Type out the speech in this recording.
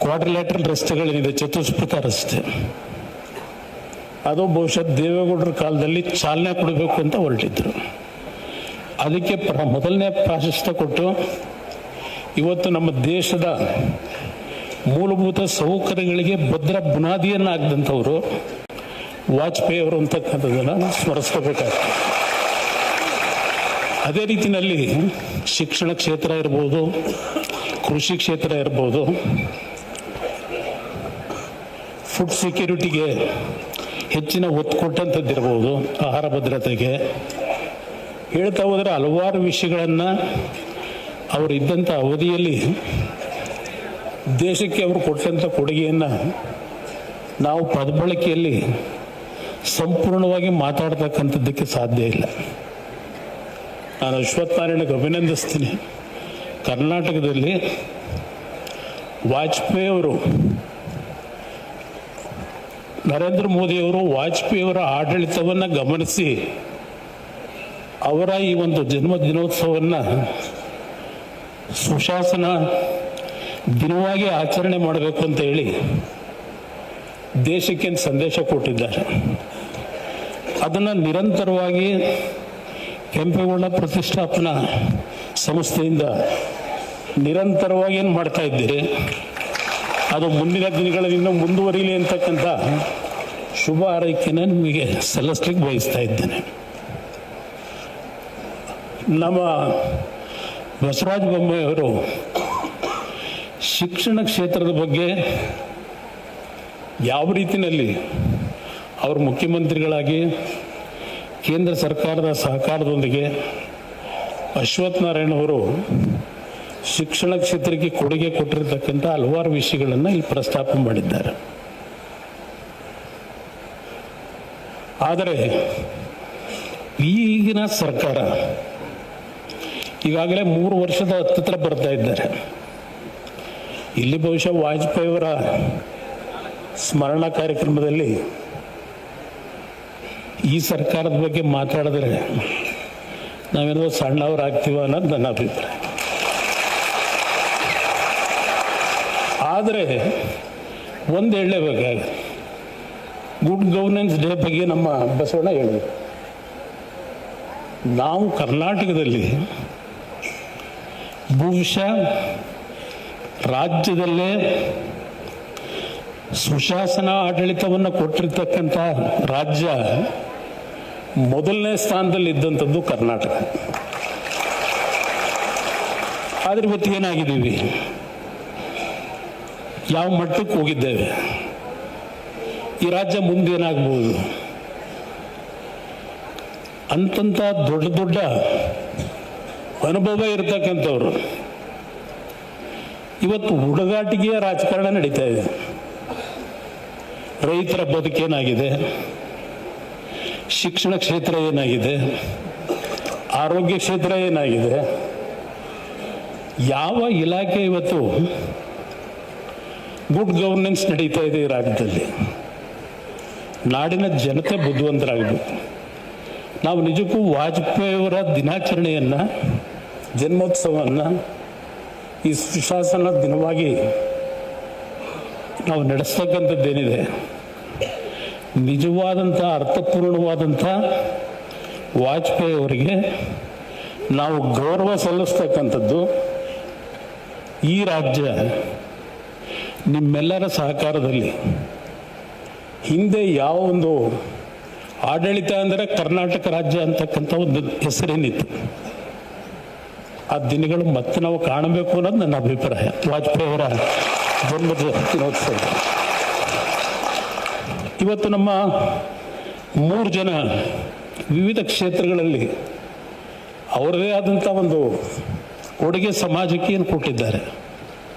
Quadrilateral ರಸ್ತೆಗಳೇನಿದೆ, ಚತುಷ್ಪಥ ರಸ್ತೆ, ಅದು ಬಹುಶಃ ದೇವೇಗೌಡರ ಕಾಲದಲ್ಲಿ ಚಾಲನೆ ಕೊಡಬೇಕು ಅಂತ ಹೊರಟಿದ್ರು. ಅದಕ್ಕೆ ಮೊದಲನೇ ಪ್ರಾಶಸ್ತ್ಯ ಕೊಟ್ಟು ಇವತ್ತು ನಮ್ಮ ದೇಶದ ಮೂಲಭೂತ ಸೌಕರ್ಯಗಳಿಗೆ ಭದ್ರ ಬುನಾದಿಯನ್ನು ಹಾಕಿದಂಥವರು ವಾಜಪೇಯಿ ಅವರು ಅಂತಕ್ಕಂಥದ್ದನ್ನು ಸ್ಮರಿಸ್ಕೋಬೇಕಾಗ್ತದೆ. ಅದೇ ರೀತಿಯಲ್ಲಿ ಶಿಕ್ಷಣ ಕ್ಷೇತ್ರ ಇರ್ಬೋದು, ಕೃಷಿ ಕ್ಷೇತ್ರ ಇರ್ಬೋದು, ಫುಡ್ ಸೆಕ್ಯೂರಿಟಿಗೆ ಹೆಚ್ಚಿನ ಒತ್ತು ಕೊಟ್ಟಂಥದ್ದಿರ್ಬೋದು, ಆಹಾರ ಭದ್ರತೆಗೆ ಹೇಳ್ತಾ ಹೋದರೆ ಹಲವಾರು ವಿಷಯಗಳನ್ನು ಅವರು ಇದ್ದಂಥ ಅವಧಿಯಲ್ಲಿ ದೇಶಕ್ಕೆ ಅವರು ಕೊಟ್ಟಂಥ ಕೊಡುಗೆಯನ್ನು ನಾವು ಪದಬಳಕೆಯಲ್ಲಿ ಸಂಪೂರ್ಣವಾಗಿ ಮಾತಾಡ್ತಕ್ಕಂಥದ್ದಕ್ಕೆ ಸಾಧ್ಯ ಇಲ್ಲ. ನಾನು ಅಶ್ವತ್ಥನಾರಾಯಣಗೆ ಅಭಿನಂದಿಸ್ತೀನಿ. ಕರ್ನಾಟಕದಲ್ಲಿ ವಾಜಪೇಯಿ ಅವರು, ನರೇಂದ್ರ ಮೋದಿಯವರು ವಾಜಪೇಯಿಯವರ ಆಡಳಿತವನ್ನು ಗಮನಿಸಿ ಅವರ ಈ ಒಂದು ಜನ್ಮದಿನೋತ್ಸವವನ್ನು ಸುಶಾಸನ ದಿನವಾಗಿ ಆಚರಣೆ ಮಾಡಬೇಕು ಅಂತ ಹೇಳಿ ದೇಶಕ್ಕೆ ಸಂದೇಶ ಕೊಟ್ಟಿದ್ದಾರೆ. ಅದನ್ನು ನಿರಂತರವಾಗಿ ಕೆಂಪೇಗೌಡ ಪ್ರತಿಷ್ಠಾಪನಾ ಸಂಸ್ಥೆಯಿಂದ ನಿರಂತರವಾಗಿ ಏನು ಮಾಡ್ತಾ ಇದ್ದೀರಿ, ಅದು ಮುಂದಿನ ದಿನಗಳಲ್ಲಿ ಇನ್ನೂ ಮುಂದುವರಿಯಲಿ ಅಂತಕ್ಕಂಥ ಶುಭ ಹಾರೈಕೆಯನ್ನು ನಿಮಗೆ ಸಲ್ಲಿಸ್ಲಿಕ್ಕೆ ಬಯಸ್ತಾ ಇದ್ದೇನೆ. ನಮ್ಮ ಬಸವರಾಜ ಬೊಮ್ಮಾಯಿಯವರು ಶಿಕ್ಷಣ ಕ್ಷೇತ್ರದ ಬಗ್ಗೆ ಯಾವ ರೀತಿಯಲ್ಲಿ ಅವರು ಮುಖ್ಯಮಂತ್ರಿಗಳಾಗಿ ಕೇಂದ್ರ ಸರ್ಕಾರದ ಸಹಕಾರದೊಂದಿಗೆ ಅಶ್ವತ್ಥನಾರಾಯಣವರು ಶಿಕ್ಷಣ ಕ್ಷೇತ್ರಕ್ಕೆ ಕೊಡುಗೆ ಕೊಟ್ಟಿರತಕ್ಕಂಥ ಹಲವಾರು ವಿಷಯಗಳನ್ನು ಇಲ್ಲಿ ಪ್ರಸ್ತಾಪ ಮಾಡಿದ್ದಾರೆ. ಆದರೆ ಈಗಿನ ಸರ್ಕಾರ ಈಗಾಗಲೇ 3 ವರ್ಷದ ಹತ್ತಿರ ಬರ್ತಾ ಇದ್ದಾರೆ. ಇಲ್ಲಿ ಬಹುಶಃ ವಾಜಪೇಯಿಯವರ ಸ್ಮರಣಾ ಕಾರ್ಯಕ್ರಮದಲ್ಲಿ ಈ ಸರ್ಕಾರದ ಬಗ್ಗೆ ಮಾತಾಡಿದ್ರೆ ನಾವೇನೋ ಸಣ್ಣವರಾಗ್ತೀವ ಅನ್ನೋದು ನನ್ನ ಅಭಿಪ್ರಾಯ. ಆದರೆ ಒಂದು ಹೇಳಲೇಬೇಕಾಗ, ಗುಡ್ ಗವರ್ನೆನ್ಸ್ ಡೇ ಬಗ್ಗೆ ನಮ್ಮ ಬಸವಣ್ಣ ಹೇಳಿದ್ರು. ನಾವು ಕರ್ನಾಟಕದಲ್ಲಿ ಬಹುಶಃ ರಾಜ್ಯದಲ್ಲೇ ಸುಶಾಸನ ಆಡಳಿತವನ್ನು ಕೊಟ್ಟಿರ್ತಕ್ಕಂಥ ರಾಜ್ಯ ಮೊದಲನೇ ಸ್ಥಾನದಲ್ಲಿ ಇದ್ದಂಥದ್ದು ಕರ್ನಾಟಕ. ಆದರೆ ಇವತ್ತು ಏನಾಗಿದ್ದೀವಿ, ಯಾವ ಮಟ್ಟಕ್ಕೆ ಹೋಗಿದ್ದೇವೆ, ಈ ರಾಜ್ಯ ಮುಂದೇನಾಗ್ಬೋದು ಅಂತಂತ ದೊಡ್ಡ ದೊಡ್ಡ ಅನುಭವ ಇರತಕ್ಕಂಥವ್ರು ಇವತ್ತು ಹುಡುಗಾಟಿಗೆಯ ರಾಜಕಾರಣ ನಡೀತಾ ಇದೆ. ರೈತರ ಬದುಕೇನಾಗಿದೆ, ಶಿಕ್ಷಣ ಕ್ಷೇತ್ರ ಏನಾಗಿದೆ, ಆರೋಗ್ಯ ಕ್ಷೇತ್ರ ಏನಾಗಿದೆ, ಯಾವ ಇಲಾಖೆ ಇವತ್ತು ಗುಡ್ ಗವರ್ನೆನ್ಸ್ ನಡೀತಾ ಇದೆ ಈ ರಾಜ್ಯದಲ್ಲಿ. ನಾಡಿನ ಜನತೆ ಬುದ್ಧಿವಂತರಾಗಬೇಕು. ನಾವು ನಿಜಕ್ಕೂ ವಾಜಪೇಯಿಯವರ ದಿನಾಚರಣೆಯನ್ನು, ಜನ್ಮೋತ್ಸವವನ್ನು ಈ ಸುಶಾಸನ ದಿನವಾಗಿ ನಾವು ನಡೆಸ್ತಕ್ಕಂಥದ್ದೇನಿದೆ, ನಿಜವಾದಂಥ ಅರ್ಥಪೂರ್ಣವಾದಂಥ ವಾಜಪೇಯಿ ಅವರಿಗೆ ನಾವು ಗೌರವ ಸಲ್ಲಿಸ್ತಕ್ಕಂಥದ್ದು. ಈ ರಾಜ್ಯ ನಿಮ್ಮೆಲ್ಲರ ಸಹಕಾರದಲ್ಲಿ, ಹಿಂದೆ ಯಾವ ಒಂದು ಆಡಳಿತ ಅಂದರೆ ಕರ್ನಾಟಕ ರಾಜ್ಯ ಅಂತಕ್ಕಂಥ ಒಂದು ಹೆಸರೇನಿತ್ತು, ಆ ದಿನಗಳು ಮತ್ತೆ ನಾವು ಕಾಣಬೇಕು ಅನ್ನೋದು ನನ್ನ ಅಭಿಪ್ರಾಯ. ವಾಜಪೇಯಿ ಅವರ ಜನ್ಮದಿನೋತ್ಸವ ಇವತ್ತು ನಮ್ಮ 3 ಜನ ವಿವಿಧ ಕ್ಷೇತ್ರಗಳಲ್ಲಿ ಅವರದೇ ಆದಂಥ ಒಂದು ಕೊಡುಗೆ ಸಮಾಜಕ್ಕೆ ಏನು ಕೊಟ್ಟಿದ್ದಾರೆ.